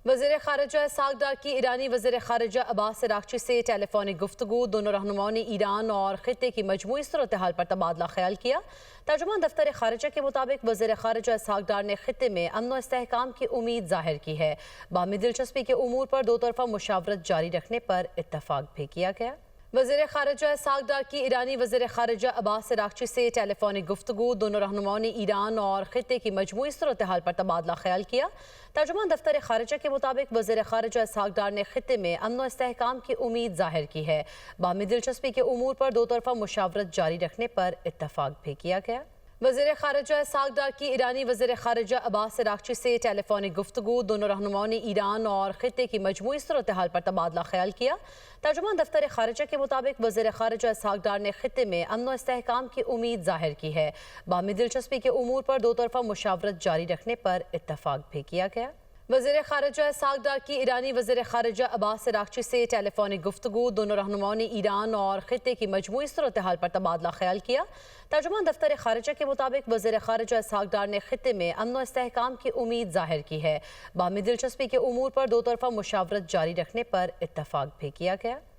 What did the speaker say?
वज़ीर ख़ारिजा इसहाक डार की ईरानी वज़ीर ख़ारिजा अब्बास अराग़ची से टेलीफोनिक गुफ्तगू। दोनों रहनुमाओं ने ईरान और ख़ित्ते की मजमूई सूरत हाल पर तबादला ख्याल किया। तर्जुमान दफ्तर ख़ारिजा के मुताबिक वज़ीर ख़ारिजा इसहाक डार ने ख़ित्ते में अमन व इस्तेहकाम की उम्मीद ज़ाहिर की है। बाहमी दिलचस्पी के उमूर पर दो तरफ़ा मुशावरत जारी रखने पर इत्तफ़ाक़ भी किया गया। वज़ीर ख़ारिजा इसहाक डार की ईरानी वज़ीर ख़ारिजा अब्बास अराग़ची से टेलीफोनिक गुफ्तगू। दोनों रहनुमाओं ने ईरान और ख़ित्ते की मजमूई सूरत हाल पर तबादला ख्याल किया। तर्जुमान दफ्तर ख़ारिजा के मुताबिक वज़ीर ख़ारिजा इसहाक डार ने ख़ित्ते में अमन व इस्तेहकाम की उम्मीद ज़ाहिर की है। बाहमी दिलचस्पी के उमूर पर दो तरफ़ा मुशावरत जारी रखने पर इत्तफ़ाक़ भी किया गया। वज़ीर ख़ारिजा इसहाक डार की ईरानी वज़ीर ख़ारिजा अब्बास अराग़ची से टेलीफोनिक गुफ्तगू। दोनों रहनुमाओं ने ईरान और ख़ित्ते की मजमूई सूरत हाल पर तबादला ख्याल किया। तर्जुमान दफ्तर ख़ारिजा के मुताबिक वज़ीर ख़ारिजा इसहाक डार ने ख़ित्ते में अमन व इस्तेहकाम की उम्मीद ज़ाहिर की है। बाहमी दिलचस्पी के उमूर पर दो तरफ़ा मुशावरत जारी रखने पर इत्तफ़ाक़ भी किया गया। वज़ीर ख़ारिजा इसहाक डार की ईरानी वज़ीर ख़ारिजा अब्बास अराग़ची से टेलीफोनिक गुफ्तगू। दोनों रहनुमाओं ने ईरान और ख़ित्ते की मजमूई सूरत हाल पर तबादला ख्याल किया। तर्जुमान दफ्तर ख़ारिजा के मुताबिक वज़ीर ख़ारिजा इसहाक डार ने ख़ित्ते में अमन व इस्तेहकाम की उम्मीद ज़ाहिर की है। बाहमी दिलचस्पी के उमूर पर दो तरफ़ा मुशावरत जारी रखने पर इत्तफ़ाक़ भी किया गया।